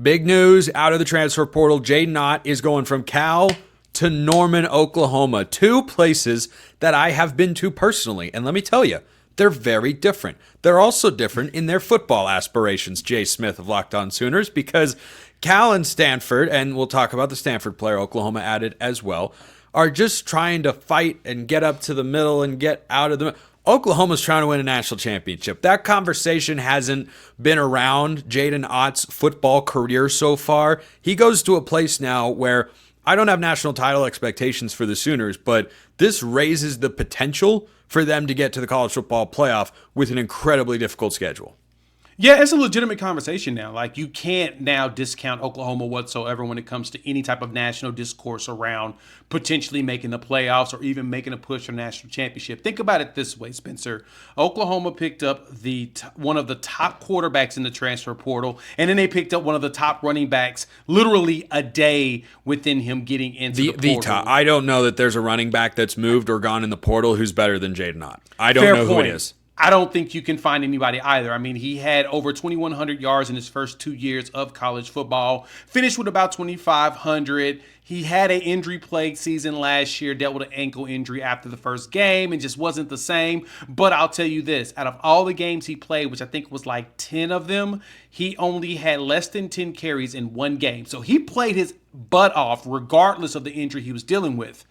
Big news out of the transfer portal. Jadyn Ott is going from Cal to Norman, Oklahoma. Two places that I have been to personally. And let me tell you, they're very different. They're also different in their football aspirations, Jay Smith of Locked On Sooners, because Cal and Stanford, and we'll talk about the Stanford player Oklahoma added as well, are just trying to fight and get up to the middle and get out of the... Oklahoma's trying to win a national championship. That conversation hasn't been around Jadyn Ott's football career so far. He goes to a place now where I don't have national title expectations for the Sooners, but this raises the potential for them to get to the college football playoff with an incredibly difficult schedule. Yeah, it's a legitimate conversation now. Like, you can't now discount Oklahoma whatsoever when it comes to any type of national discourse around potentially making the playoffs or even making a push for a national championship. Think about it this way, Spencer. Oklahoma picked up one of the top quarterbacks in the transfer portal, and then they picked up one of the top running backs literally a day within him getting into the portal. I don't know that there's a running back that's moved or gone in the portal who's better than Jadyn Ott. I don't know who it is. I don't think you can find anybody either. I mean, he had over 2,100 yards in his first 2 years of college football, finished with about 2,500. He had an injury-plagued season last year, dealt with an ankle injury after the first game, and just wasn't the same. But I'll tell you this, out of all the games he played, which I think was like 10 of them, he only had less than 10 carries in one game. So he played his butt off regardless of the injury he was dealing with.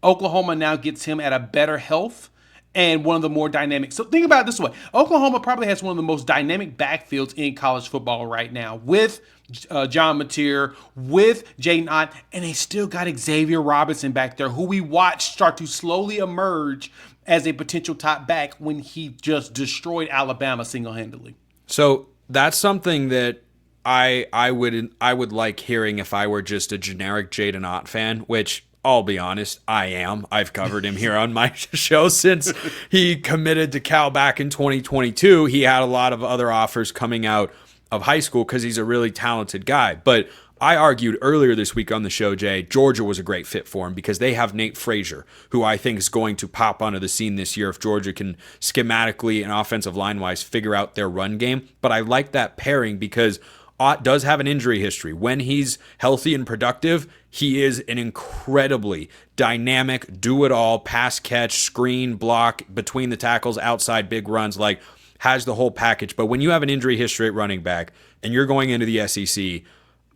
Oklahoma now gets him at a better health and one of the more dynamic. So think about it this way. Oklahoma probably has one of the most dynamic backfields in college football right now with John Mateer, with Jadyn Ott, and they still got Xavier Robinson back there, who we watched start to slowly emerge as a potential top back when he just destroyed Alabama single-handedly. So that's something that I would like hearing if I were just a generic Jadyn Ott fan, which I'll be honest, I am. I've covered him here on my show since he committed to Cal back in 2022. He had a lot of other offers coming out of high school because he's a really talented guy. But I argued earlier this week on the show, Jay, Georgia was a great fit for him because they have Nate Frazier, who I think is going to pop onto the scene this year if Georgia can schematically and offensive line-wise figure out their run game. But I like that pairing because Ott does have an injury history. When he's healthy and productive, he is an incredibly dynamic, do-it-all, pass catch, screen, block, between the tackles, outside, big runs, like has the whole package. But when you have an injury history at running back and you're going into the SEC,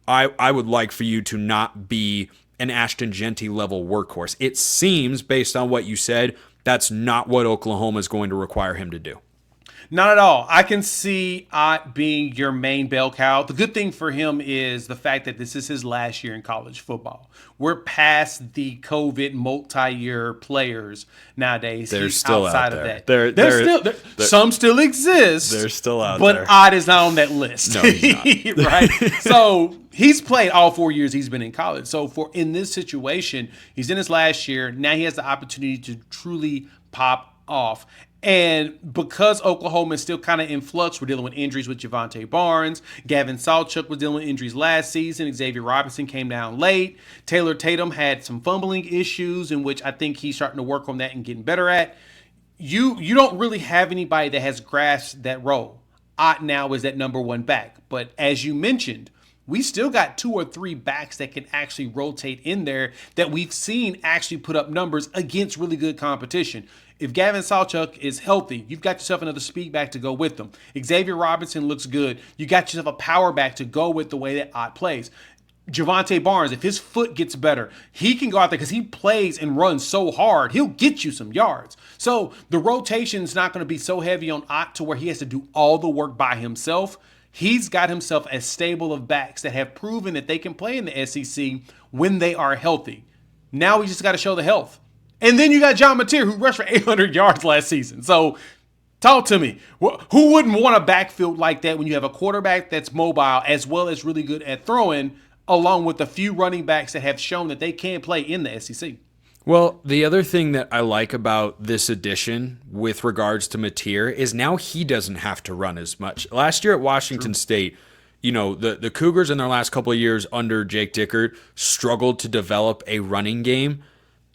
I would like for you to not be an Ashton Jeanty level workhorse. It seems, based on what you said, that's not what Oklahoma is going to require him to do. Not at all. I can see Ott being your main bell cow. The good thing for him is the fact that this is his last year in college football. We're past the COVID multi-year players nowadays. They're He's still outside out there. of that. Some still exist. They're still out there. there. But Ott is not on that list. No, he's not. Right? So he's played all 4 years he's been in college. So in this situation, he's in his last year. Now he has the opportunity to truly pop off. And because Oklahoma is still kind of in flux, we're dealing with injuries with Javonte Barnes. Gavin Sawchuk was dealing with injuries last season. Xavier Robinson came down late. Taylor Tatum had some fumbling issues, in which I think he's starting to work on that and getting better at. You don't really have anybody that has grasped that role. Ott now is that number one back. But as you mentioned, we still got 2 or 3 backs that can actually rotate in there that we've seen actually put up numbers against really good competition. If Gavin Sawchuk is healthy, you've got yourself another speed back to go with them. Xavier Robinson looks good. You got yourself a power back to go with the way that Ott plays. Javonte Barnes, if his foot gets better, he can go out there because he plays and runs so hard. He'll get you some yards. So the rotation is not going to be so heavy on Ott to where he has to do all the work by himself. He's got himself a stable of backs that have proven that they can play in the SEC when they are healthy. Now we just got to show the health. And then you got John Mateer, who rushed for 800 yards last season. So talk to me. Who wouldn't want a backfield like that when you have a quarterback that's mobile as well as really good at throwing, along with a few running backs that have shown that they can play in the SEC? Well, the other thing that I like about this addition with regards to Mateer is now he doesn't have to run as much. Last year at Washington State, you know, the Cougars in their last couple of years under Jake Dickert struggled to develop a running game.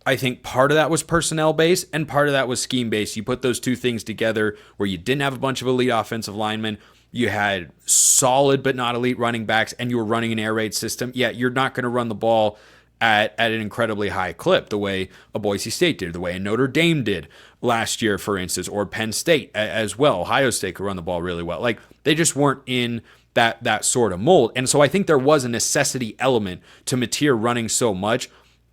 I think part of that was personnel-based and part of that was scheme-based. You put those two things together where you didn't have a bunch of elite offensive linemen. You had solid but not elite running backs, and you were running an air raid system. Yeah, you're not going to run the ball at an incredibly high clip the way a Boise State did, the way a Notre Dame did last year, for instance, or Penn State as well. Ohio State could run the ball really well. Like, they just weren't in that sort of mold. And so I think there was a necessity element to Mateer running so much.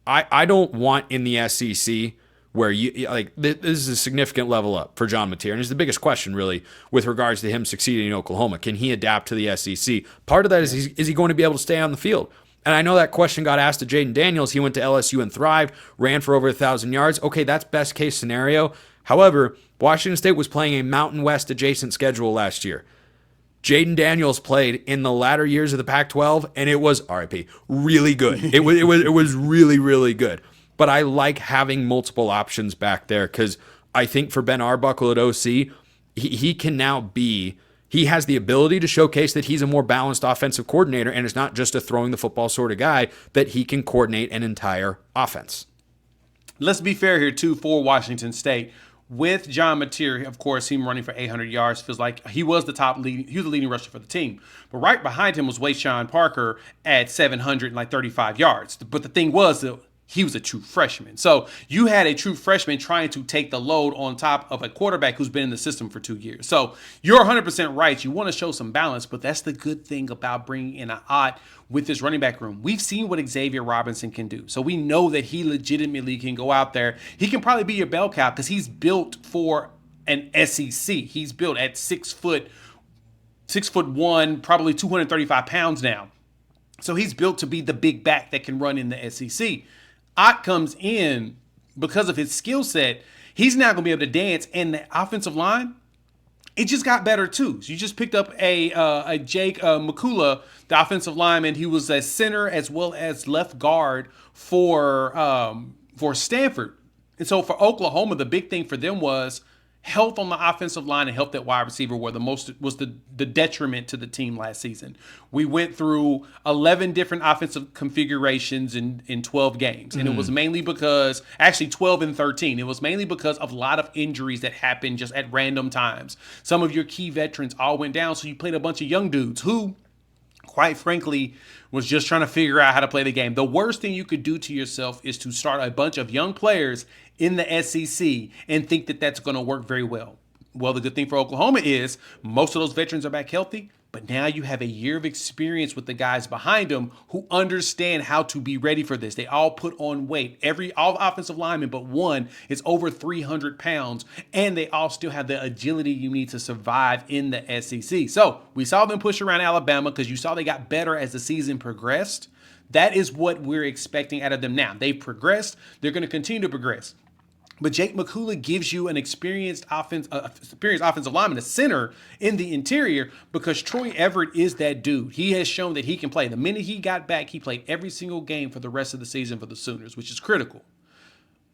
I don't want in the SEC where you like this is a significant level up for John Mateer, and it's the biggest question really with regards to him succeeding in Oklahoma. Can he adapt to the SEC? Part of that is he going to be able to stay on the field? And I know that question got asked to Jayden Daniels. He went to LSU and thrived, ran for over 1,000 yards. Okay, that's best case scenario. However, Washington State was playing a Mountain West adjacent schedule last year. Jayden Daniels played in the latter years of the Pac-12, and it was RIP really good. It was really, really good. But I like having multiple options back there because I think for Ben Arbuckle at OC, he can now be. He has the ability to showcase that he's a more balanced offensive coordinator, and it's not just a throwing the football sort of guy, that he can coordinate an entire offense. Let's be fair here, too, for Washington State. With John Mateer, of course, him running for 800 yards feels like he was the leading rusher for the team. But right behind him was Wayshawn Parker at 735 yards. But the thing was that he was a true freshman. So you had a true freshman trying to take the load on top of a quarterback who's been in the system for 2 years. So you're 100% right. You want to show some balance, but that's the good thing about bringing in an Ott with this running back room. We've seen what Xavier Robinson can do. So we know that he legitimately can go out there. He can probably be your bell cow because he's built for an SEC. He's built at 6'1", probably 235 pounds now. So he's built to be the big back that can run in the SEC. Ott comes in because of his skill set. He's now going to be able to dance, and the offensive line, it just got better too. So you just picked up a Jake McCullough, the offensive lineman. He was a center as well as left guard for Stanford. And so for Oklahoma, the big thing for them was health on the offensive line and health at wide receiver was the detriment to the team last season. We went through 11 different offensive configurations in 12 games. And it was mainly because, actually 12 and 13, it was mainly because of a lot of injuries that happened just at random times. Some of your key veterans all went down, so you played a bunch of young dudes who, quite frankly, was just trying to figure out how to play the game. The worst thing you could do to yourself is to start a bunch of young players in the SEC and think that that's going to work very well. Well, the good thing for Oklahoma is most of those veterans are back healthy, but now you have a year of experience with the guys behind them who understand how to be ready for this. They all put on weight. All offensive linemen but one is over 300 pounds, and they all still have the agility you need to survive in the SEC. So we saw them push around Alabama because you saw they got better as the season progressed. That is what we're expecting out of them now. They've progressed. They're going to continue to progress. But Jake McCullough gives you an experienced offensive lineman, a center in the interior, because Troy Everett is that dude. He has shown that he can play. The minute he got back, he played every single game for the rest of the season for the Sooners, which is critical.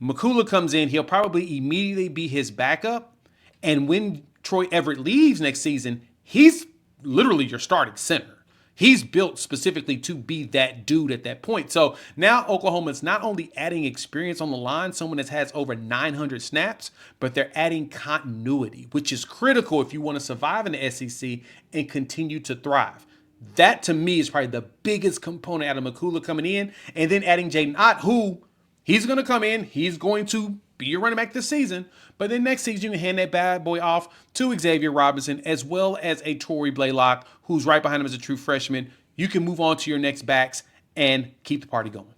McCullough comes in. He'll probably immediately be his backup. And when Troy Everett leaves next season, he's literally your starting center. He's built specifically to be that dude at that point. So now Oklahoma's not only adding experience on the line, someone that has over 900 snaps, but they're adding continuity, which is critical if you want to survive in the SEC and continue to thrive. That, to me, is probably the biggest component out of McCullough coming in. And then adding Jadyn Ott, who he's going to come in. He's going to be your running back this season. But then next season, you can hand that bad boy off to Xavier Robinson, as well as a Torrey Blaylock, who's right behind him as a true freshman. You can move on to your next backs and keep the party going.